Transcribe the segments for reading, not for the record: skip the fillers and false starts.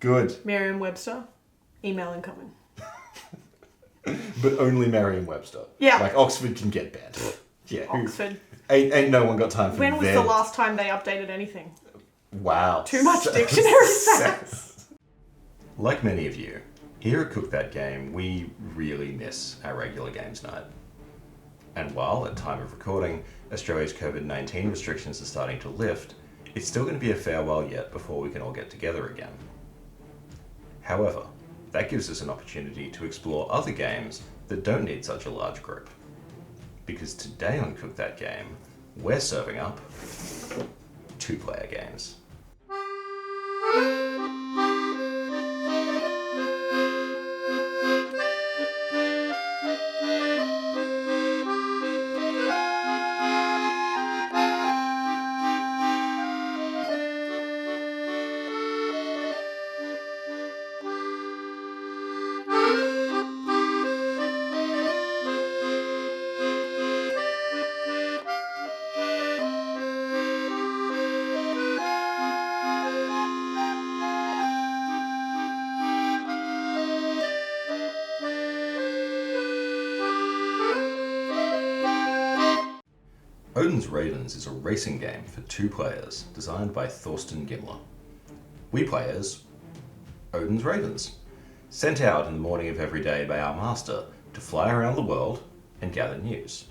Good. Merriam-Webster, email incoming. But only Merriam-Webster. Yeah. Like, Oxford can get banned. Yeah. Oxford. Ain't no one got time for When was the last time they updated anything? Wow. Too much dictionary facts. Like many of you, here at Cook That Game, we really miss our regular games night. And while, at time of recording, Australia's COVID-19 restrictions are starting to lift, it's still going to be a fair while yet before we can all get together again. However, that gives us an opportunity to explore other games that don't need such a large group. Because today on Cook That Game, we're serving up 2-player games. Odin's Ravens is a racing game for 2 players designed by Thorsten Gimmler. We play as Odin's Ravens, sent out in the morning of every day by our master to fly around the world and gather news.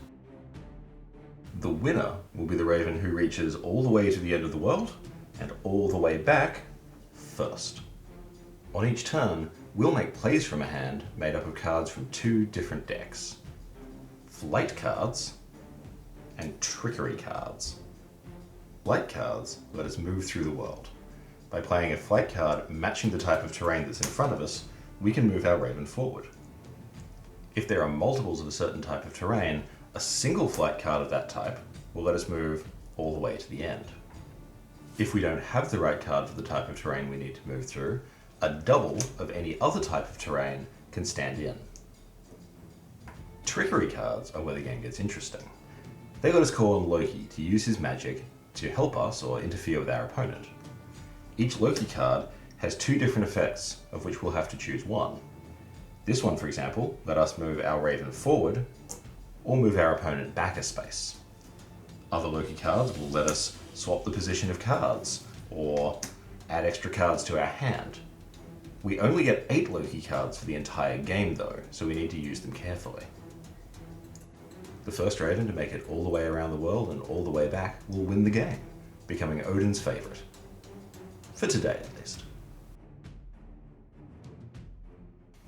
The winner will be the raven who reaches all the way to the end of the world and all the way back first. On each turn, we'll make plays from a hand made up of cards from 2 different decks. Flight cards and trickery cards. Flight cards let us move through the world. By playing a flight card matching the type of terrain that's in front of us, we can move our raven forward. If there are multiples of a certain type of terrain, a single flight card of that type will let us move all the way to the end. If we don't have the right card for the type of terrain we need to move through, a double of any other type of terrain can stand in. Trickery cards are where the game gets interesting. They let us call on Loki to use his magic to help us or interfere with our opponent. Each Loki card has 2 different effects, of which we'll have to choose one. This one, for example, let us move our raven forward, or move our opponent back a space. Other Loki cards will let us swap the position of cards, or add extra cards to our hand. We only get 8 Loki cards for the entire game though, so we need to use them carefully. The first raven to make it all the way around the world and all the way back will win the game, becoming Odin's favourite. For today, at least.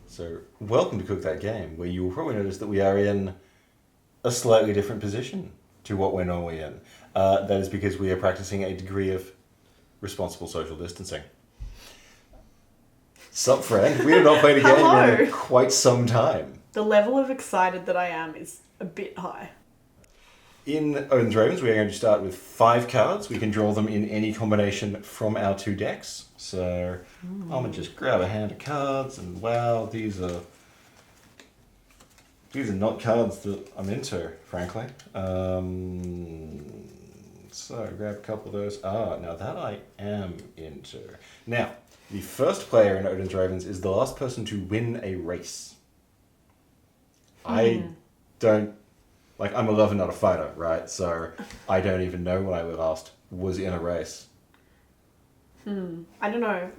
So, welcome to Cook That Game, where you will probably notice that we are in a slightly different position to what we're normally in. That is because we are practicing a degree of responsible social distancing. Sup, friend? We have not played a game in quite some time. The level of excited that I am is a bit high. In Odin's Ravens, we are going to start with 5 cards. We can draw them in any combination from our 2 decks. So I'm going to just grab a hand of cards, and wow, these are not cards that I'm into, frankly. So grab a couple of those. Now that I am into. Now, the first player in Odin's Ravens is the last person to win a race. I don't, I'm a lover, not a fighter, right? So I don't even know when I last was in a race. I don't know.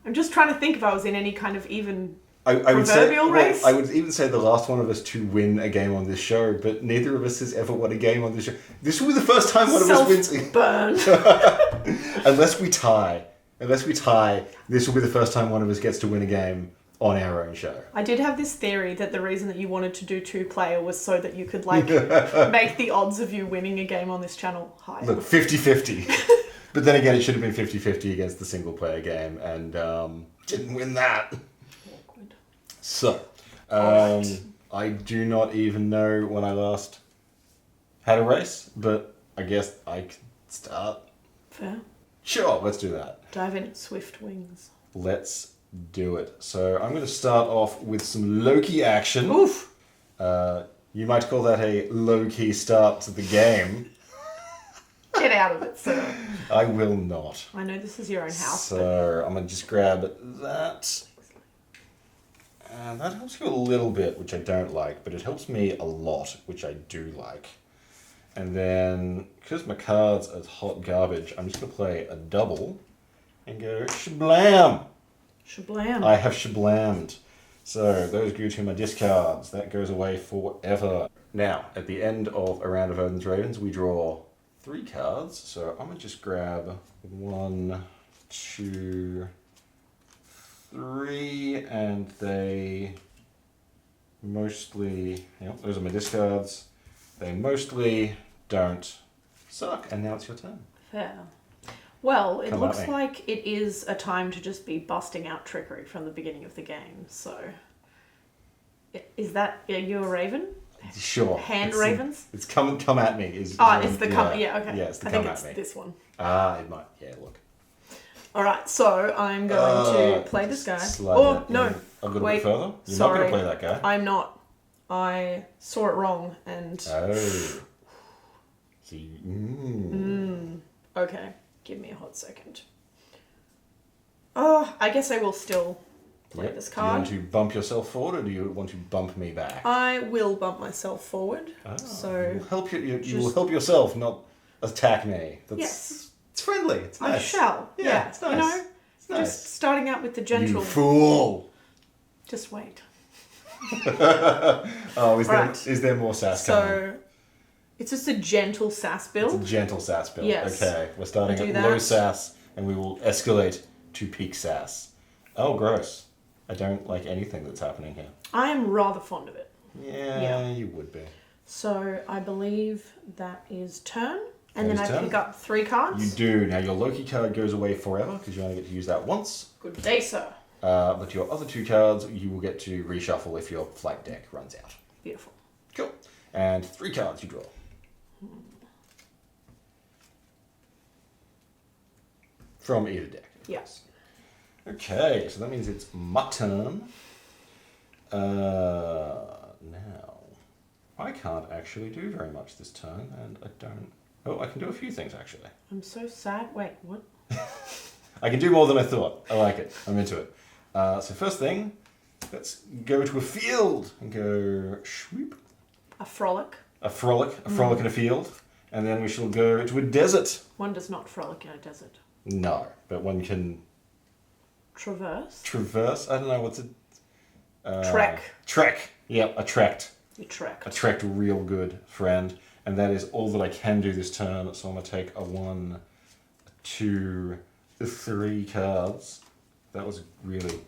I'm just trying to think if I was in any kind of even I would say, race. I would even say the last one of us to win a game on this show, but neither of us has ever won a game on this show. This will be the first time one of us wins. Burn. Unless we tie, this will be the first time one of us gets to win a game on our own show. I did have this theory that the reason that you wanted to do 2-player was so that you could make the odds of you winning a game on this channel higher. Look, 50-50. But then again, it should have been 50-50 against the single player game, and didn't win that. Awkward. So, Right. I do not even know when I last had a race, but I guess I could start. Fair. Sure, let's do that. Dive in at swift wings. Let's do it. So I'm going to start off with some Loki action. Oof! You might call that a low-key start to the game. Get out of it, sir. I will not. I know this is your own house. So I'm going to just grab that. And that helps you a little bit, which I don't like, but it helps me a lot, which I do like. And then, because my cards are hot garbage, I'm just going to play a double and go shablam! Shablam. I have shablammed. So those go to my discards. That goes away forever. Now, at the end of a round of Odin's Ravens, we draw 3 cards. So I'm going to just grab 1, 2, 3, and they mostly, yep, those are my discards. They mostly don't suck, and now it's your turn. Fair. Well, it Come looks at me. like it is a time to just be busting out trickery from the beginning of the game. So, is that, are you a raven? Sure. Hand It's- ravens? It's come at me. It's the come. Yeah, okay. Yeah, it's the I come think at it's me. this one. It might. Yeah, look. All right, so I'm going to play this guy. Slide Oh that no! in a little Wait, bit further. You're sorry. not going to play that guy. I'm not. I saw it wrong and. Oh. See. Okay, give me a hot second. Oh, I guess I will still play this Do you want card. to bump yourself forward, or do you want to bump me back? I will bump myself forward. So You'll help you will just- help yourself, not attack me. That's, Yes. It's friendly. It's nice. I shall. Yeah, it's nice. You know, It's nice. just starting out with the You gentle. fool. Just wait. Oh, Right. is there more sass coming? So it's just a gentle sass build. It's a gentle sass build. Yes. Okay, we're starting Do at that. low sass, and we will escalate to peak sass. Oh, gross. I don't like anything that's happening here. I am rather fond of it. Yeah, you would be. So I believe that is turn. And That then is I turn. pick up 3 cards. You do. Now, your Loki card goes away forever, because you only get to use that once. Good day, sir. But your other 2 cards, you will get to reshuffle if your flight deck runs out. Beautiful. Cool. And 3 cards you draw. From either deck. of Yeah. course. Okay, so that means it's my turn. Now, I can't actually do very much this turn, and I don't... Oh, I can do a few things, actually. I'm so sad. Wait, what? I can do more than I thought. I like it. I'm into it. So first thing, let's go to a field and go swoop. A frolic. A frolic in a field. And then we shall go to a desert. One does not frolic in a desert. No, but one can Traverse. traverse. I don't know what's it. Trek. Trek. Yep, a trekked. You trek. A trekked real good, friend. And that is all that I can do this turn. So I'm going to take a 1, 2, 3 cards. That was really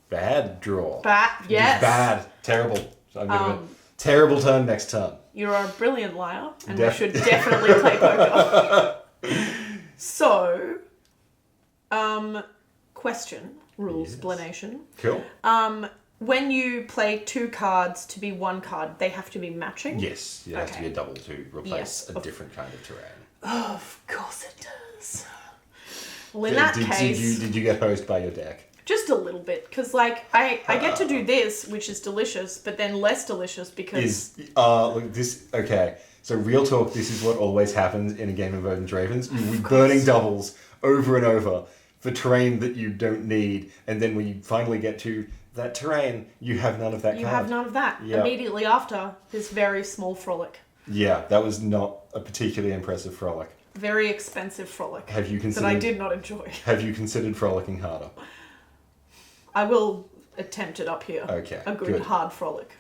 bad draw. Yes. Bad. Terrible. So I'm going to terrible turn next turn. You're a brilliant liar, and Def- we should definitely play poker. So, question, rules, explanation. Cool. When you play 2 cards to be 1 card, they have to be matching? Yes, it has to be a double to replace Yes. a different kind of terrain. Of course it does. Well, in that case, Did you get hosed by your deck? just a little bit, because like I get to do this, which is delicious, but then less delicious because Look, this, okay, so real talk, this is what always happens in a game of Odin's Ravens. You'll be burning doubles over and over for terrain that you don't need, and then when you finally get to that terrain, you have none of that you card. have none of that Yeah. immediately after this very small frolic. Yeah, that was not a particularly impressive frolic. Very expensive frolic Have you that considered? I did not enjoy. Have you considered frolicking harder? I will attempt it up here. Okay, A good good. hard frolic.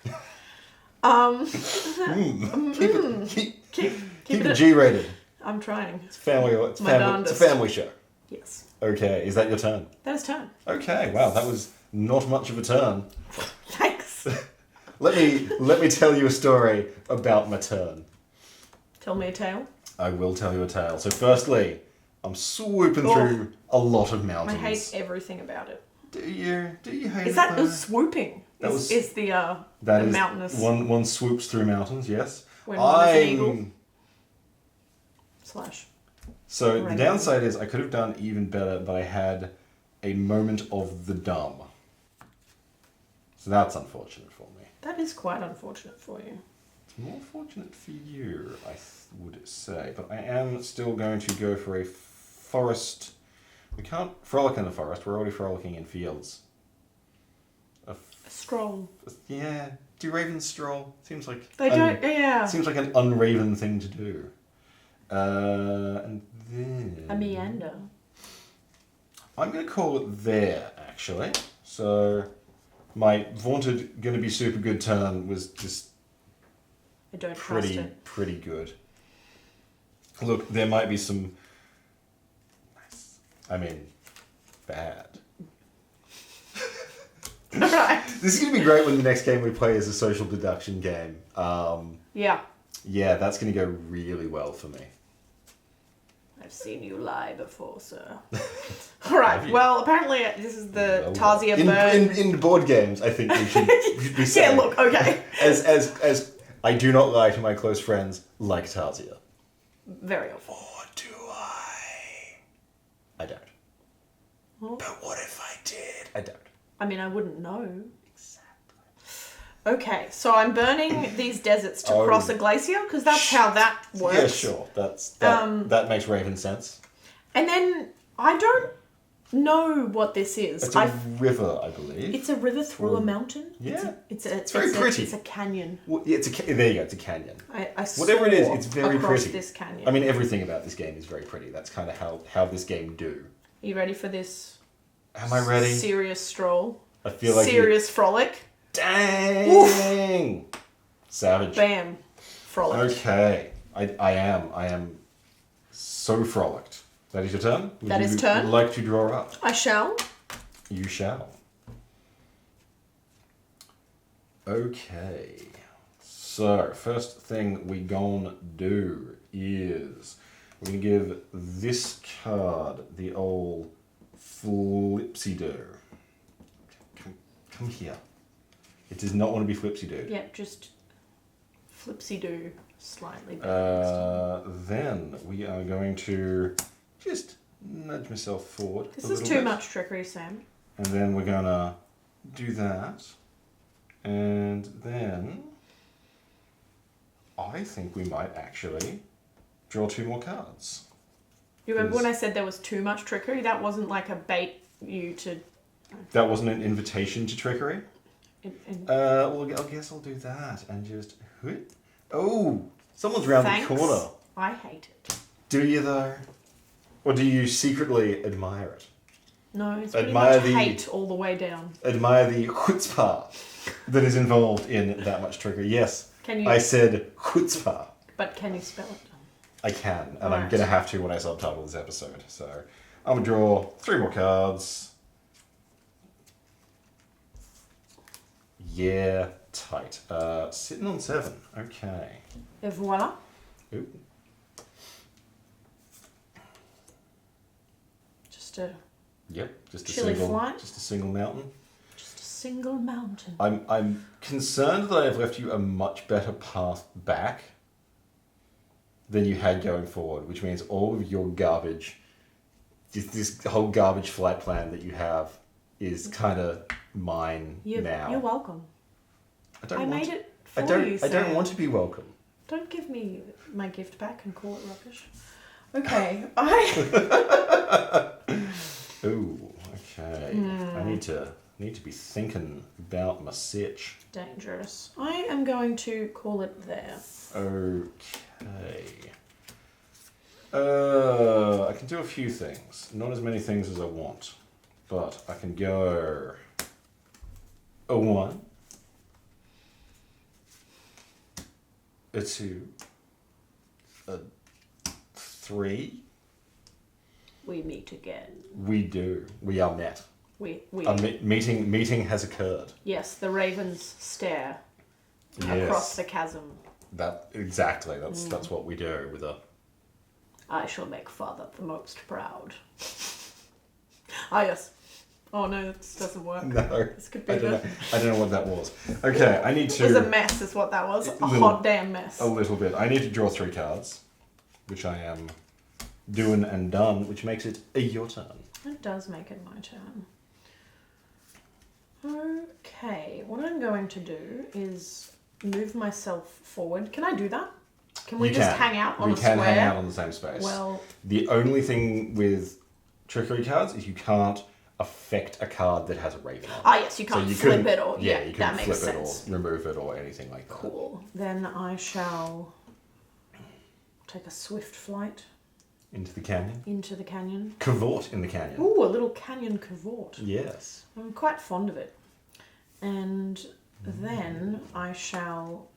Keep Keep it it. G-rated. I'm trying. It's family. It's My family. It's a darndest. family show. Yes. Okay, is that your turn? That is turn. Okay, wow, that was not much of a turn. Thanks. Let me tell you a story about my turn. Tell me a tale. I will tell you a tale. So firstly, I'm swooping Oh. through a lot of I mountains. hate everything about it. Do you hate Is it that though? a swooping? That is, was- is the That the is mountainous one swoops through mountains, yes. when one is an eagle slash. So the Right. downside is I could have done even better, but I had a moment of the dumb. So that's unfortunate for me. That is quite unfortunate for you. It's More fortunate for you, I would say. But I am still going to go for a forest. We can't frolic in the forest. We're already frolicking in fields. A stroll. Yeah. Do ravens stroll? Seems like... They don't, yeah. Seems like an unraven thing to do. And then... A meander. I'm going to call it there, actually. So, my vaunted gonna be super good turn was just... I don't trust it. Pretty good. Look, there might be some... I mean, bad. Right. This is going to be great when the next game we play is a social deduction game. Yeah. Yeah, that's going to go really well for me. I've seen you lie before, sir. Alright, well, apparently this is the Tarzia burn. In board games, I think we should be saying... Yeah, look, okay. As I do not lie to my close friends like Tarzia. Very often. Or do I? I don't. Well, But what if I did? I don't. I mean, I wouldn't know. Exactly. Okay, so I'm burning these deserts to cross a glacier, because that's how that works. Yeah, sure. That makes Raven sense. And then, I don't know what this is. It's a river, I believe. It's a river through a mountain? Yeah. It's very pretty. It's a canyon. Well, yeah, there you go, it's a canyon. I Whatever it is, it's very across pretty. this canyon. I mean, everything about this game is very pretty. That's kind of how this game do. Are you ready for this? Am I ready? Serious stroll. I feel like serious frolic. Dang! Oof. Savage. Bam. Frolic. Okay. I am so frolicked. That is your turn? That is turn. Would you like to draw up? I shall. You shall. Okay. So, first thing we gonna do is we're gonna give this card the old flipsy-do. Come here. It does not want to be flipsy-do. Yeah, just flipsy-do slightly better. Then we are going to just nudge myself forward. This is too much trickery, Sam. And then we're gonna do that. And then I think we might actually draw 2 more cards. You remember when I said there was too much trickery? That wasn't like a bait you to... That wasn't an invitation to trickery? Well, I guess I'll do that and just... Oh! Someone's round the corner. I hate it. Do you, though? Or do you secretly admire it? No, it's pretty much hate all the way down. Admire the chutzpah that is involved in that much trickery. Yes, I said chutzpah. But can you spell it? I can, and I'm going to have to when I subtitle this episode. So I'm going to draw 3 more cards. Yeah, tight. Sitting on 7. Okay. Et voila. Ooh. Just a... Yep, just a chilly single, flight. just a single mountain. Just a single mountain. I'm concerned that I've left you a much better path back than you had going forward, which means all of your garbage, this whole garbage flight plan that you have is kind of mine now. You're welcome. I made it for you, I don't want to be welcome. Don't give me my gift back and call it rubbish. Okay, Ooh, okay. I need to be thinking about my sitch. Dangerous. I am going to call it there. Okay. I can do a few things. Not as many things as I want. But I can go a 1, a 2, a 3. We meet again. We do. We are met. We A meeting has occurred. Yes, the ravens stare across the chasm. Exactly. That's what we do with a... I shall make father the most proud. Ah, yes. Oh no, this doesn't work. No. This could be I don't know what that was. Okay, I need to... It was a mess is what that was. Hot damn mess. A little bit. I need to draw 3 cards, which I am doing and done, which makes it your turn. It does make it my turn. Okay, what I'm going to do is move myself forward. Can I do that? Can we You just can. hang out on We a square? can hang out on the same space. Well, The only thing with trickery cards is you can't affect a card that has a raven on it. ah, yes, you can't flip couldn't- it or yeah, you that couldn't makes flip sense. it or remove it or anything like that. Cool. Then I shall take a swift flight Into the canyon. into the canyon. Cavort in the canyon. Ooh, a little canyon cavort. Yes. I'm quite fond of it. And then I shall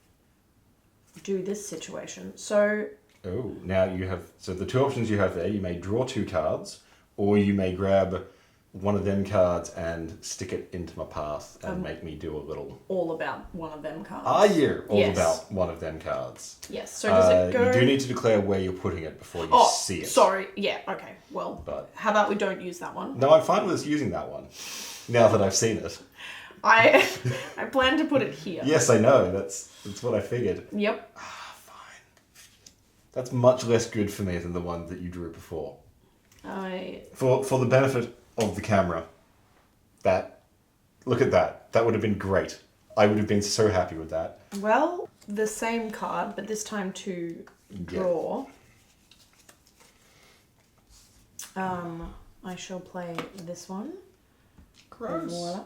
do this situation. So, Oh, now you have... So the two options you have there, you may draw 2 cards, or you may grab one of them cards and stick it into my path and make me do a little... all about one of them cards. Are you all Yes. about one of them cards? Yes. So does it go... You do need to declare where you're putting it before you Oh, see it. sorry. Yeah, okay. Well, But- how about we don't use that one? No, I'm fine with us using that one, now that I've seen it. I plan to put it here. Yes, I know. That's what I figured. Yep. Fine. That's much less good for me than the one that you drew before. For the benefit of the camera, look at that. That would have been great. I would have been so happy with that. Well, the same card, but this time to draw. I shall play this one. Gross. Voila.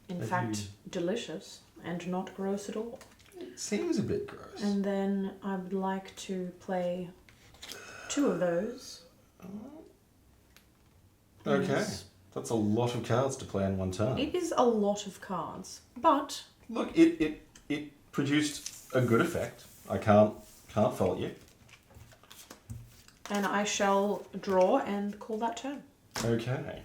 In Have fact, you- delicious and not gross at all. It seems a bit gross. And then I would like to play 2 of those. Okay. Yes. That's a lot of cards to play in one turn. It is a lot of cards, but Look, it produced a good effect. I can't fault you. and I shall draw and call that turn. Okay.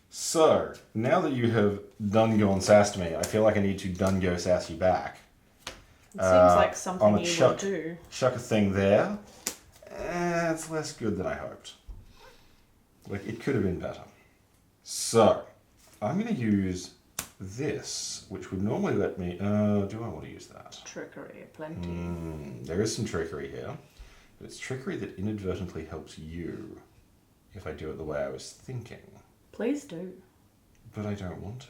So, now that you have done gone sassed me, I feel like I need to done go sass you back. It seems like I'm something a you chuck, will do. Chuck a thing there. It's less good than I hoped. Like, it could have been better. So, I'm going to use this, which would normally let me... do I want to use that? Trickery, plenty. There is some trickery here. But it's trickery that inadvertently helps you if I do it the way I was thinking. Please do. But I don't want to.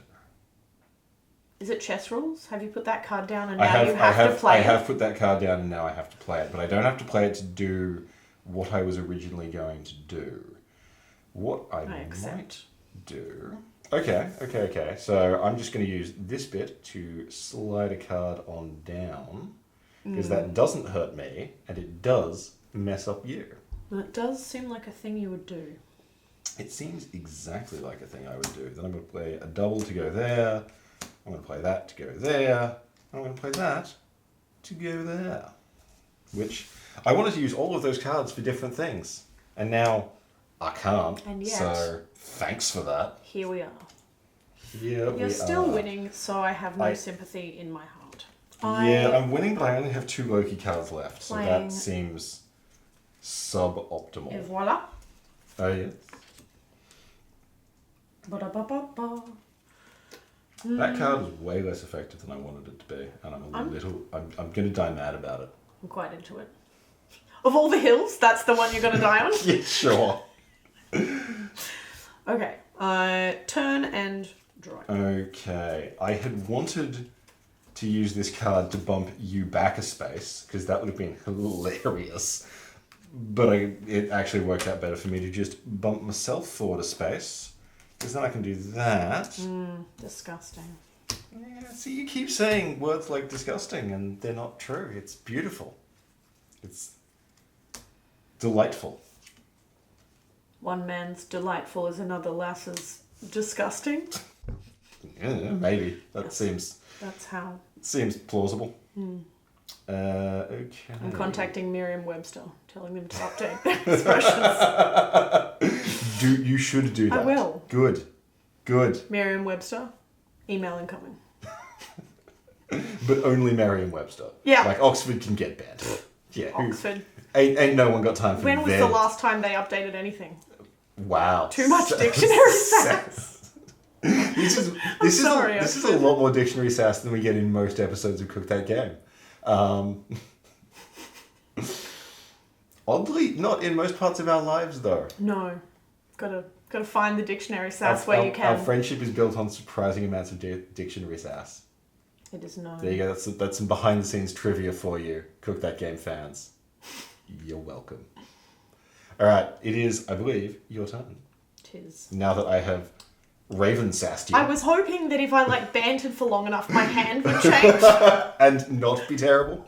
Is it chess rules? Have you put that card down and now you have to play I it? have put that card down and now I have to play it. But I don't have to play it to do what I was originally going to do. What I might do... Okay. So I'm just going to use this bit to slide a card on down. Because that doesn't hurt me and it does mess up you. Well, it does seem like a thing you would do. It seems exactly like a thing I would do. Then I'm going to play a double to go there. I'm going to play that to go there. I'm going to play that to go there. Which, I wanted to use all of those cards for different things. And now, I can't. And yet, so, thanks for that. here we are. Yeah, You're still winning, so I have no sympathy in my heart. I'm winning, but I only have 2 Loki cards left. So Playing- that seems suboptimal. Et voila. Oh, yeah. Ba-da-ba-ba-ba. That card is way less effective than I wanted it to be, and I'm going to die mad about it. I'm quite into it. Of all the hills, that's the one you're going to die on? Yeah, sure. Okay. Turn and draw. Okay, I had wanted to use this card to bump you back a space, because that would have been hilarious. But it actually worked out better for me to just bump myself forward a space, because then I can do that. Disgusting. Yeah, see, you keep saying words like disgusting, and they're not true. It's beautiful. It's delightful. One man's delightful is another lass's disgusting. Yeah, maybe. That seems plausible. Okay. I'm contacting Merriam-Webster, telling them to update their expressions. You should do that. I will. Good. Merriam-Webster, email incoming. But only Merriam-Webster. Yeah. Like Oxford can get banned. Yeah. Oxford. Ain't no one got time for When was them. the last time they updated anything? Wow. Too much dictionary sass. This is a lot more dictionary sass than we get in most episodes of Cook That Game. Oddly, not in most parts of our lives, though. No. Gotta find the dictionary sass where you can. Our friendship is built on surprising amounts of dictionary sass. It is no. There you go. That's some behind the scenes trivia for you, Cook That Game fans. You're welcome. All right, it is, I believe, your turn. Tis. Now that I have Raven sassed you. I was hoping that if I bantered for long enough, my hand would change. And not be terrible.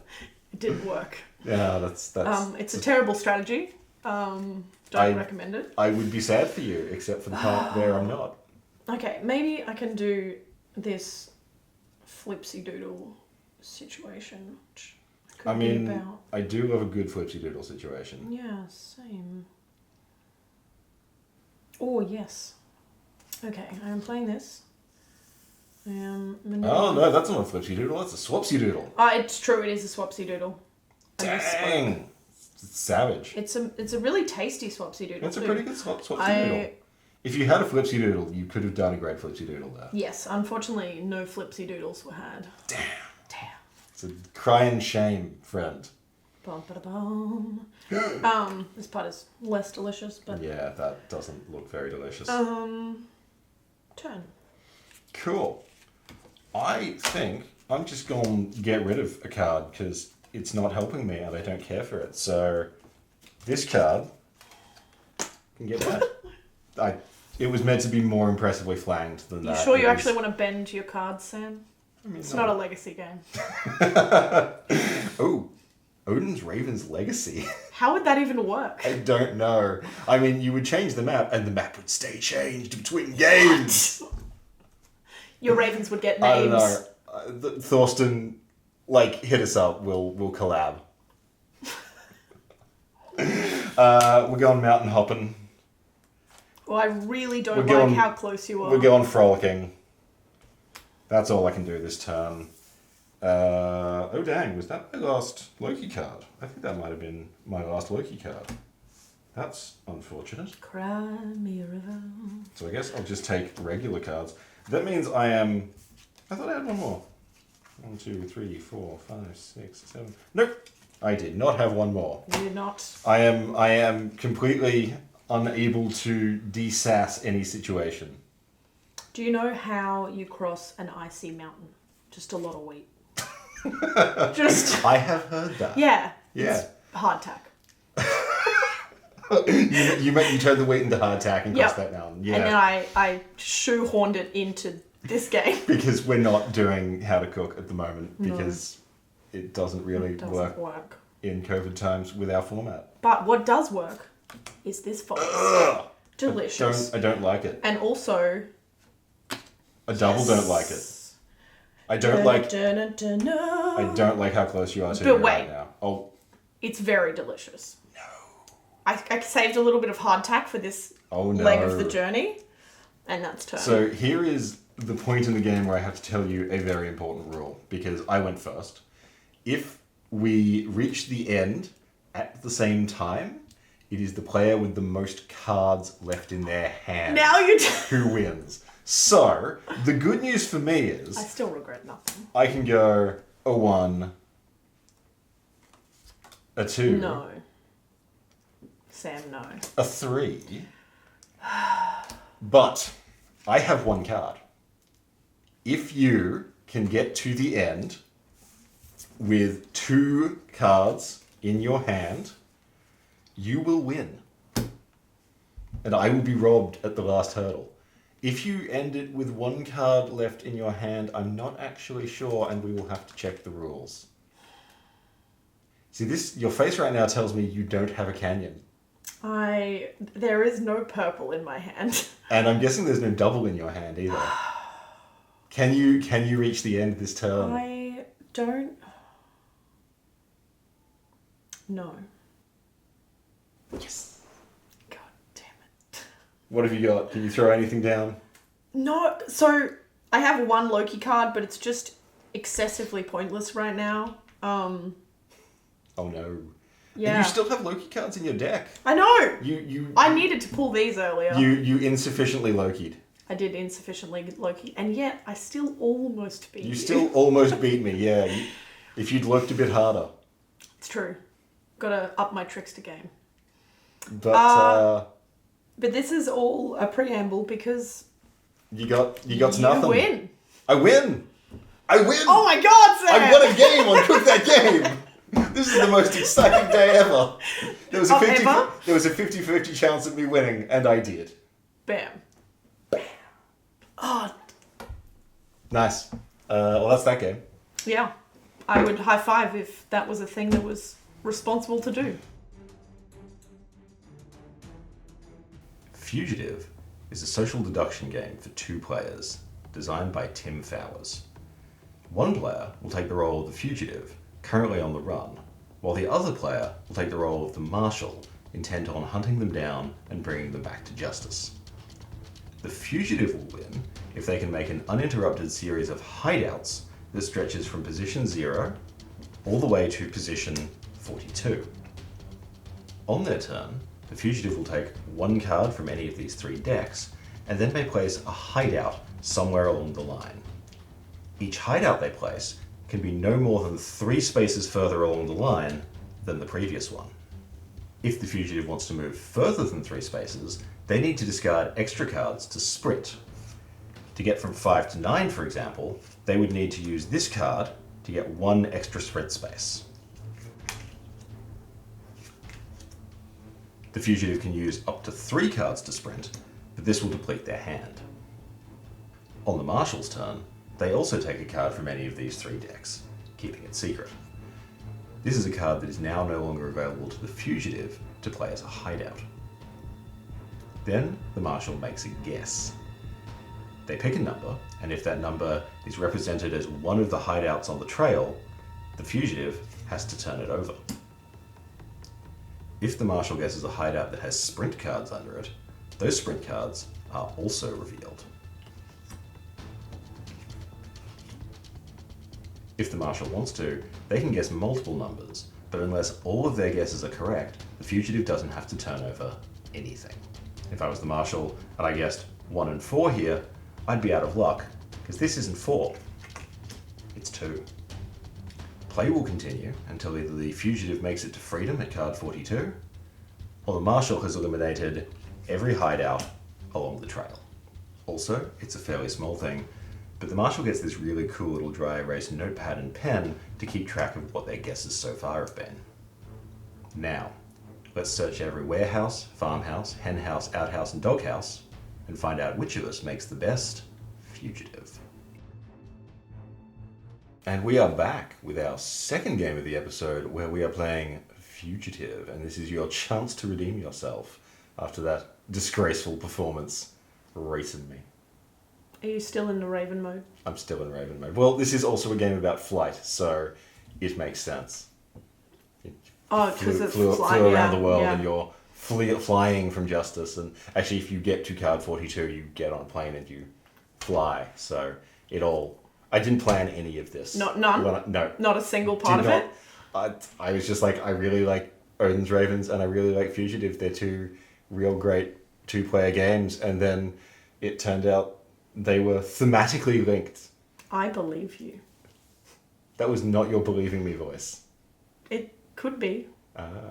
It didn't work. Yeah, that's. It's a terrible strategy. Don't recommend it. I would be sad for you, except for the part where I'm not. Okay, maybe I can do this flipsy doodle situation. Which could be about... I do love a good flipsy doodle situation. Yeah, same. Oh, yes. Okay, I am playing this. I am Oh, no, that's not a flipsy doodle, that's a swapsy doodle. It's true, it is a swapsy doodle. Dang! It's savage. It's a really tasty swapsy doodle. It's a pretty good swapsy doodle. If you had a flipsy doodle, you could have done a great flipsy doodle there. Yes, unfortunately, no flipsy doodles were had. Damn. It's a crying shame, friend. Bum, ba-da-bum. This part is less delicious, but... Yeah, that doesn't look very delicious. Turn. Cool. I think I'm just going to get rid of a card because it's not helping me and I don't care for it. So this card can get that. It was meant to be more impressively flanged than that. You sure you actually want to bend your cards, Sam? It's not a legacy game. Oh, Odin's Raven's Legacy. How would that even work? I don't know. I mean, you would change the map and the map would stay changed between games. Your Ravens would get I names. don't know. Thorsten, hit us up. We'll collab. We're going mountain hopping. Well, I really don't like how close you are. We're going frolicking. That's all I can do this turn. Oh dang, was that my last Loki card? I think that might have been my last Loki card. That's unfortunate. Cry me a river. So I guess I'll just take regular cards. That means I thought I had one more. 1, 2, 3, 4, 5, 6, 7. Nope. I did not have one more. You did not. I am completely unable to de-sass any situation. Do you know how you cross an icy mountain? Just a lot of wheat. I have heard that. Yeah. Yeah. It's hardtack. you turn the wheat into hardtack and cross that mountain. Yeah. And then I shoehorned it into this game. Because we're not doing how to cook at the moment because it doesn't really work in COVID times with our format. But what does work is this Fowers. Delicious. I don't like it. And also... I don't like it. I don't like how close you are to me right now. Oh. It's very delicious. No. I saved a little bit of hardtack for this leg of the journey. And that's turn. So here is the point in the game where I have to tell you a very important rule. Because I went first. If we reach the end at the same time, it is the player with the most cards left in their hand who wins. So, the good news for me is... I still regret nothing. I can go a 1, a 2... No. Sam, no. A 3... But, I have one card. If you can get to the end with 2 cards in your hand, you will win. And I will be robbed at the last hurdle. If you end it with 1 card left in your hand, I'm not actually sure, and we will have to check the rules. See, your face right now tells me you don't have a canyon. There is no purple in my hand. And I'm guessing there's no double in your hand either. Can you reach the end this turn? I don't... No. Yes. God damn it. What have you got? Can you throw anything down? No, so I have 1 Loki card, but it's just excessively pointless right now. Oh no. Yeah. And you still have Loki cards in your deck. I know! You I needed to pull these earlier. You insufficiently Loki'd. I did insufficiently Loki, and yet I still almost beat you. You still almost beat me, yeah. If you'd looked a bit harder. It's true. Gotta up my trickster game. But this is all a preamble because... You got to nothing. You win. I win! I win! Oh my god, Sam! I won a game on Cook That Game! This is the most exciting day ever. There was a 50-50 chance of me winning, and I did. Bam. Oh. Nice. Well, that's that game. Yeah. I would high five if that was a thing that was responsible to do. Fugitive is a social deduction game for 2 players, designed by Tim Fowers. One player will take the role of the fugitive, currently on the run, while the other player will take the role of the marshal, intent on hunting them down and bringing them back to justice. The fugitive will win if they can make an uninterrupted series of hideouts that stretches from position 0 all the way to position 42. On their turn, the fugitive will take 1 card from any of these 3 decks, and then may place a hideout somewhere along the line. Each hideout they place can be no more than 3 spaces further along the line than the previous one. If the fugitive wants to move further than 3 spaces, they need to discard extra cards to sprint. To get from 5 to 9, for example, they would need to use this card to get 1 extra sprint space. The fugitive can use up to 3 cards to sprint, but this will deplete their hand. On the marshal's turn, they also take a card from any of these 3 decks, keeping it secret. This is a card that is now no longer available to the fugitive to play as a hideout. Then the marshal makes a guess. They pick a number, and if that number is represented as one of the hideouts on the trail, the fugitive has to turn it over. If the marshal guesses a hideout that has sprint cards under it, those sprint cards are also revealed. If the marshal wants to, they can guess multiple numbers, but unless all of their guesses are correct, the fugitive doesn't have to turn over anything. If I was the marshal and I guessed 1 and 4 here, I'd be out of luck, because this isn't 4, it's 2. Play will continue until either the fugitive makes it to freedom at card 42, or the marshal has eliminated every hideout along the trail. Also, it's a fairly small thing, but the marshal gets this really cool little dry erase notepad and pen to keep track of what their guesses so far have been. Now, let's search every warehouse, farmhouse, henhouse, outhouse, and doghouse, and find out which of us makes the best fugitive. And we are back with our second game of the episode, where we are playing Fugitive, and this is your chance to redeem yourself after that disgraceful performance recently. Are you still in the Raven mode? I'm still in Raven mode. Well, this is also a game about flight, so it makes sense. Oh, because it's flew flying around the world, and you're flying from justice. And actually, if you get to card 42, you get on a plane and you fly. So it all. I didn't plan any of this. None? No. Not a single part of it? I was just like, I really like Odin's Ravens and I really like Fugitive. They're 2 real great 2-player games. And then it turned out they were thematically linked. I believe you. That was not your believing me voice. It could be.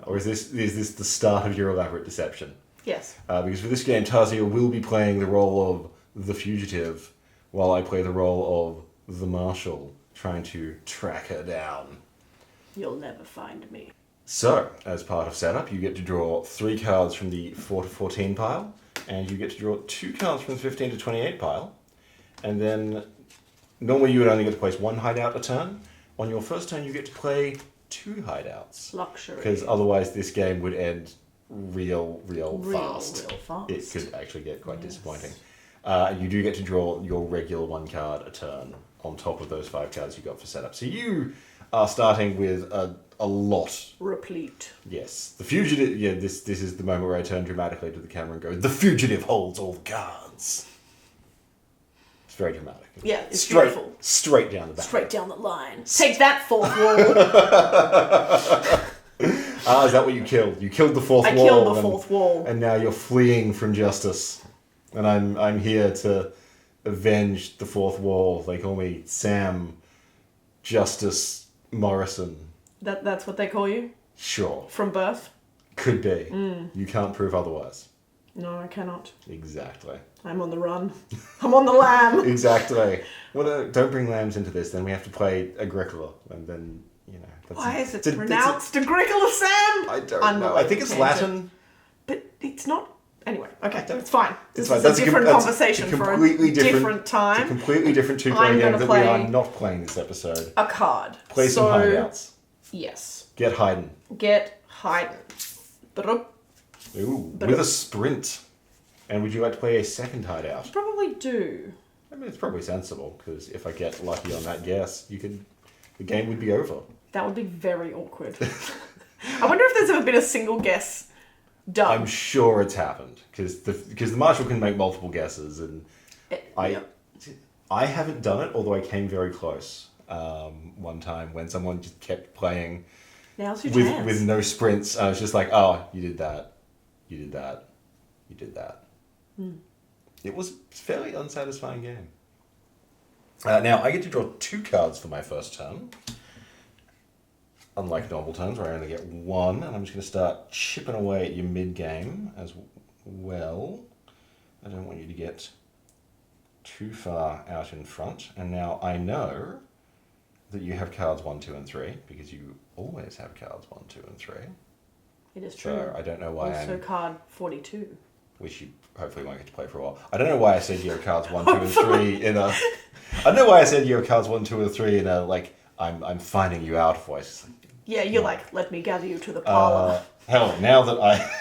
Or is this the start of your elaborate deception? Yes. Because for this game, Tarzia will be playing the role of the fugitive, while I play the role of the marshal, trying to track her down. You'll never find me. So, as part of setup, you get to draw 3 cards from the 4 to 14 pile, and you get to draw 2 cards from the 15 to 28 pile, and then normally you would only get to place 1 hideout a turn. On your first turn, you get to play 2 hideouts. Luxury. Because otherwise this game would end real fast. Real fast. It could actually get quite disappointing. You do get to draw your regular 1 card a turn on top of those 5 cards you got for setup. So you are starting with a lot. Replete. Yes. The fugitive... Yeah, this is the moment where I turn dramatically to the camera and go, the fugitive holds all the cards. It's very dramatic. Yeah, it's beautiful. Straight down the back. Straight down the line. Take that, 4th wall. Is that what you killed? You killed the 4th wall. I killed the 4th wall. And now you're fleeing from justice. And I'm here to avenge the 4th wall. They call me Sam Justice Morrison. That's what they call you? Sure. From birth? Could be. You can't prove otherwise. No, I cannot. Exactly. I'm on the run. I'm on the lamb. Exactly. Well, don't bring lambs into this. Then we have to play Agricola, and then Why is it pronounced Agricola, Sam? I don't know. I think it's Latin. But it's not. Anyway, okay, it's fine. This fine. is That's a different conversation for a different time. It's a completely different two-player game that we are not playing this episode. A card. Play some hideouts. Yes. Get Haydn. Get Haydn. Ooh, with a sprint. And would you like to play a second hideout? Probably do. I mean, it's probably sensible, because if I get lucky on that guess, the game would be over. That would be very awkward. I wonder if there's ever been a single guess done. I'm sure it's happened, because the marshal can make multiple guesses, and I haven't done it, although I came very close one time when someone just kept playing Now's your chance. With no sprints. I was just like, oh, you did that, you did that, you did that. It was a fairly unsatisfying game. Now, I get to draw 2 cards for my first turn. Unlike normal turns where I only get 1, and I'm just going to start chipping away at your mid-game as well. I don't want you to get too far out in front. And now I know that you have cards 1, 2, and 3, because you always have cards 1, 2, and 3. It is true. So I don't know why also card 42. Which you hopefully won't get to play for a while. I don't know why I said you have cards 1, 2, and 3 in a... I don't know why I said you have cards 1, 2, and 3 in a, like, I'm finding you out voice. Yeah, you're like, let me gather you to the parlour. Hell, now that I...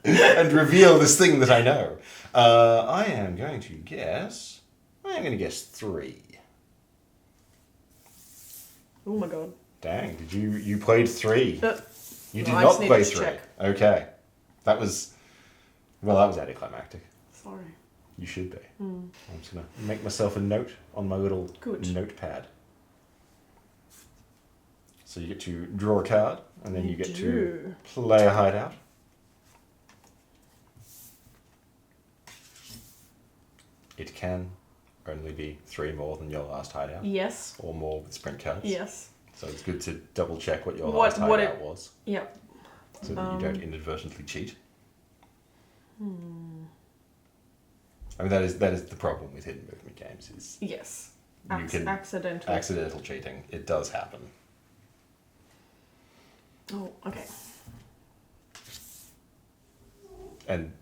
and reveal this thing that I know. I am going to guess... I'm going to guess 3. Oh my god. Dang, did you played 3? You did no, not play 3. Check. Okay. That was anticlimactic. Sorry. You should be. I'm just going to make myself a note on my little notepad. So you get to draw a card, and then you get to play a hideout. It can only be 3 more than your last hideout. Yes. Or more with sprint cards. Yes. So it's good to double check what your last hideout was. Yep. So that you don't inadvertently cheat. I mean, that is the problem with hidden movement games. Is yes. You can accidental cheating. It does happen. Oh, okay. And,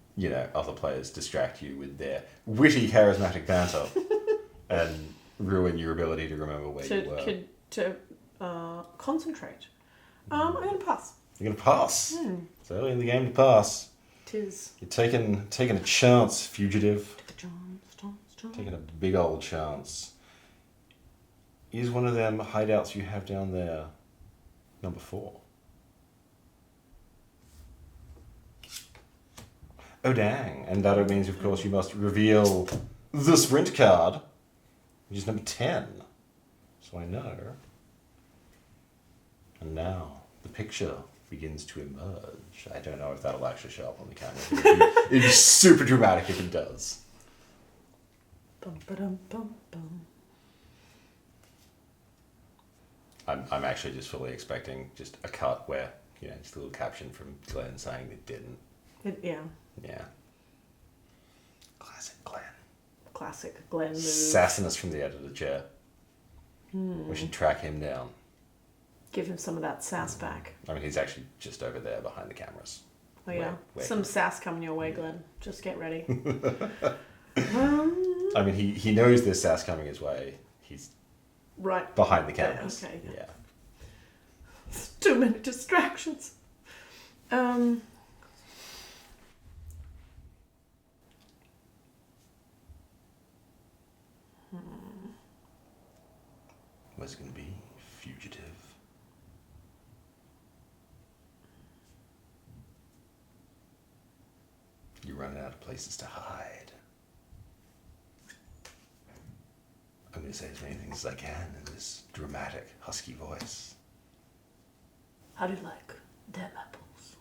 other players distract you with their witty, charismatic banter and ruin your ability to remember where you were. To concentrate. I'm going to pass. You're going to pass? It's early in the game to pass. Tis. You're taking a chance, Fugitive. Chance. Taking a big old chance. Is one of them hideouts you have down there number 4? Oh, dang. And that means, of course, you must reveal the sprint card, which is number 10. So I know. And now, the picture begins to emerge. I don't know if that'll actually show up on the camera. It'd be super dramatic if it does. Bum, ba-dum, bum, bum. I'm actually just fully expecting just a cut where, just a little caption from Glenn saying it didn't. Yeah. Yeah. Classic Glenn. Classic Glenn move. Sassing us from the editor chair. We should track him down. Give him some of that sass back. I mean, he's actually just over there behind the cameras. Oh yeah. Some sass coming your way, Glenn. Just get ready. I mean, he knows there's sass coming his way. He's right behind the cameras. Okay. Yeah. There's too many distractions. What's it going to be? Fugitive. You're running out of places to hide. I'm going to say as many things as I can in this dramatic, husky voice. How do you like them apples?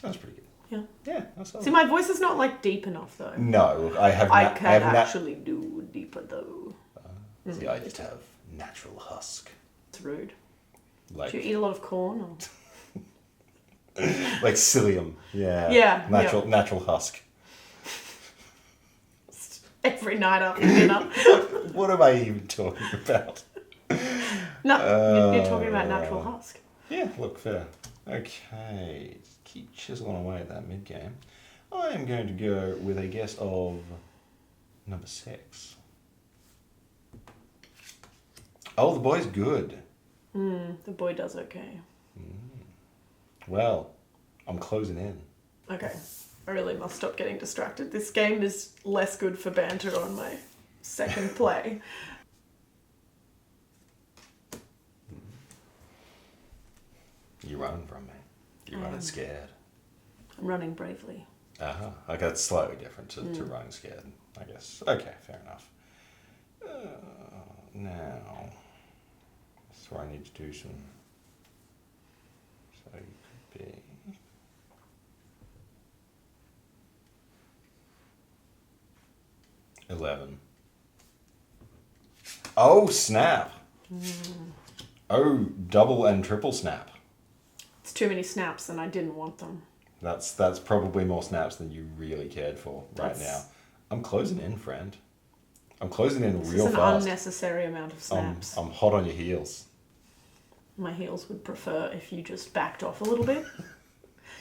That was pretty good. Yeah. Yeah, that's all. See, my voice is not deep enough though. No, I have. I can actually do deeper though. See, I just have natural husk. It's rude. Like, Do you eat a lot of corn? Or? Like psyllium. Yeah. Yeah, Natural husk. Every night after dinner. What am I even talking about? No, you're talking about natural husk. Yeah, look, fair. Okay, keep chiseling away at that mid-game. I am going to go with a guess of number 6. Oh, the boy's good. The boy does okay. Well, I'm closing in. Okay, I really must stop getting distracted. This game is less good for banter on my second play. You're running from me. You're running scared. I'm running bravely. Uh-huh. Okay, that's slightly different to running scared, I guess. Okay, fair enough. Now, so I need to do some... So you could be... $11. Oh, snap! Oh, double and triple snap. It's too many snaps and I didn't want them. That's probably more snaps than you really cared for now. I'm closing in, friend. I'm closing in real fast. This is an unnecessary amount of snaps. I'm hot on your heels. My heels would prefer if you just backed off a little bit.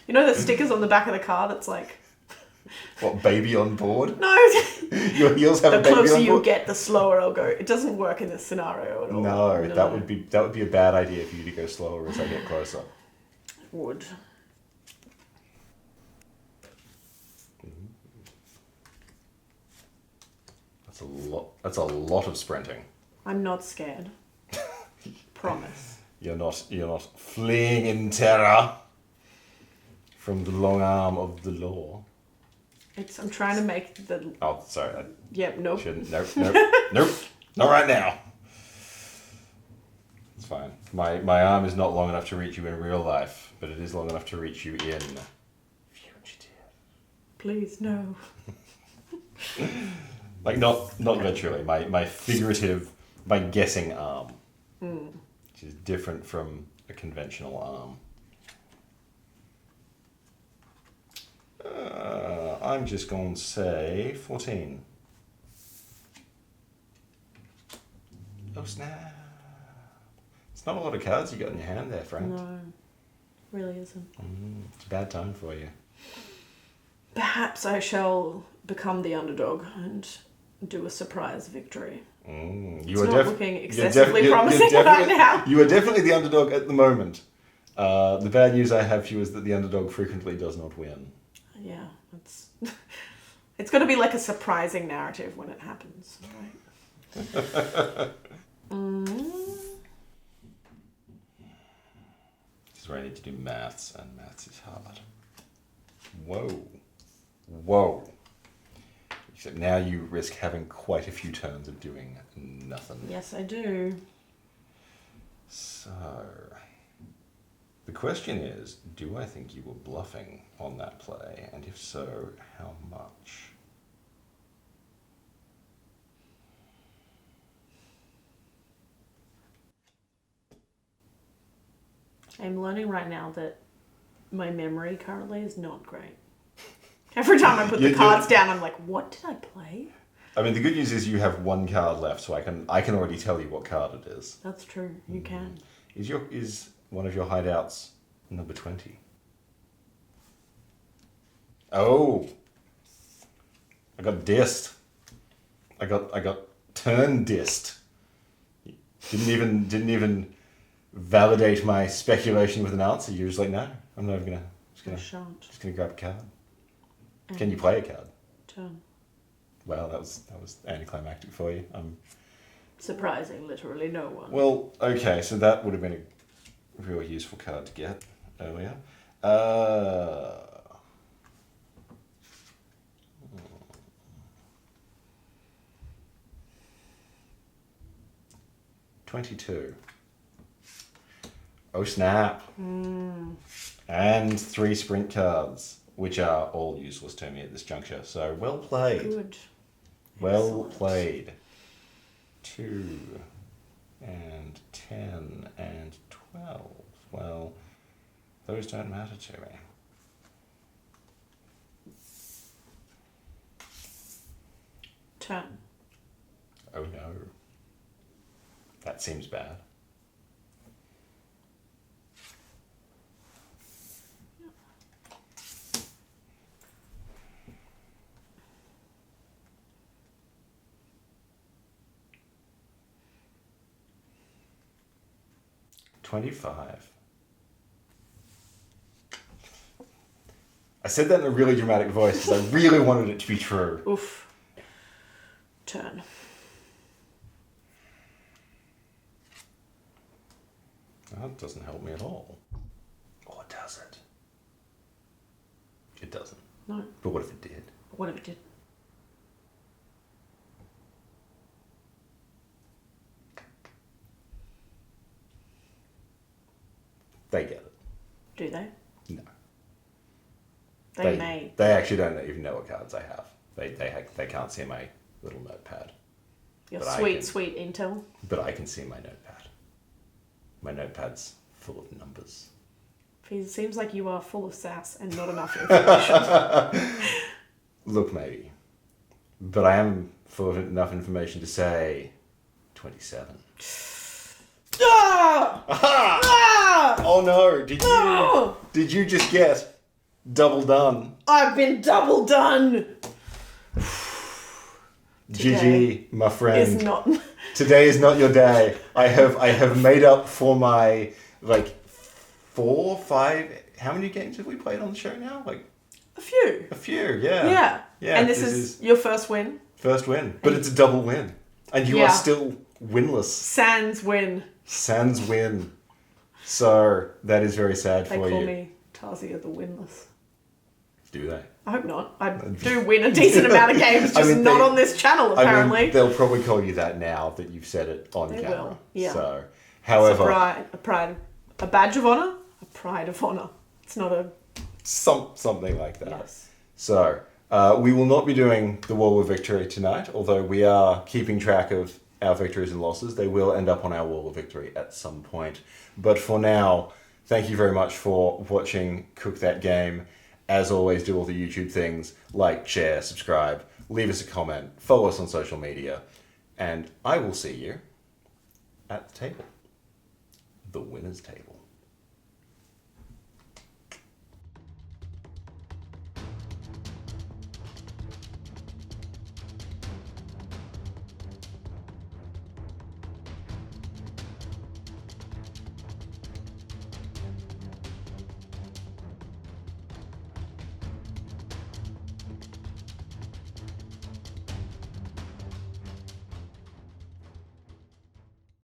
You know the stickers on the back of the car that's like... What, baby on board? No. Your heels have a baby on board? The closer you get, the slower I'll go. It doesn't work in this scenario at all. No, that would be a bad idea for you to go slower as I get closer. It would. That's a lot of sprinting. I'm not scared. Promise. You're not fleeing in terror from the long arm of the law. I'm trying to make the... Oh, sorry. Yep, nope. Shouldn't. Nope. Not right now. It's fine. My arm is not long enough to reach you in real life, but it is long enough to reach you in Fugitive. Please, no. Like, not literally. My figurative, my guessing arm. Which is different from a conventional arm. I'm just going to say 14. Oh, snap. It's not a lot of cards you got in your hand there, friend. No, really isn't. It's a bad time for you. Perhaps I shall become the underdog and do a surprise victory. It's not looking excessively promising right now. You are definitely the underdog at the moment. The bad news I have for you is that the underdog frequently does not win. Yeah, it's got to be like a surprising narrative when it happens, right? This is where I need to do maths, and maths is hard. Whoa. Except now you risk having quite a few turns of doing nothing. Yes, I do. So, the question is, do I think you were bluffing on that play? And if so, how much? I'm learning right now that my memory currently is not great. Every time I put the cards down, I'm like, what did I play? I mean, the good news is you have one card left, so I can already tell you what card it is. That's true. You can. Is one of your hideouts number 20? Oh, I got dissed. I got turn dissed. Didn't even validate my speculation with an answer. You're just like, no, I'm not even gonna. Just gonna grab a card. Can you play a card? Turn. Well, that was anticlimactic for you. Surprising, literally no one. Well, okay, so that would have been a real useful card to get earlier. 22. Oh snap! And 3 sprint cards, which are all useless to me at this juncture. So well played. Good. Well played. 2 and 10 and 12. Well, Those don't matter to me. Turn. Oh no. That seems bad. $25. I said that in a really dramatic voice because I really wanted it to be true. Oof. Turn. That doesn't help me at all. Or does it? It doesn't. No. But what if it did? What if it did? They get it. Do they? No. They may. They actually don't even know what cards I have. They can't see my little notepad. Your But sweet intel. But I can see my notepad. My notepad's full of numbers. It seems like you are full of sass and not enough information. Look, maybe. But I am full of enough information to say 27. Ah! Aha! Ah! Oh no, Oh! did you just get double done? I've been double done! GG, my friend. Is not. Today is not your day. I have made up for my 4, 5. How many games have we played on the show now? A few. A few, yeah. Yeah. And this is your first win. First win, but it's a double win, and you are still winless. Sans win. Sans win. So that is very sad for you. They call me Tarzia the winless. Do they? I hope not. I do win a decent amount of games, just not on this channel, apparently. They'll probably call you that now that you've said it on camera. Will, yeah. So, however... A badge of honour? A pride of honour. It's not a... Something like that. Yes. So, we will not be doing the Wall of Victory tonight, although we are keeping track of our victories and losses. They will end up on our Wall of Victory at some point. But for now, thank you very much for watching Cook That Game. As always, do all the YouTube things, like, share, subscribe, leave us a comment, follow us on social media, and I will see you at the table. The winner's table.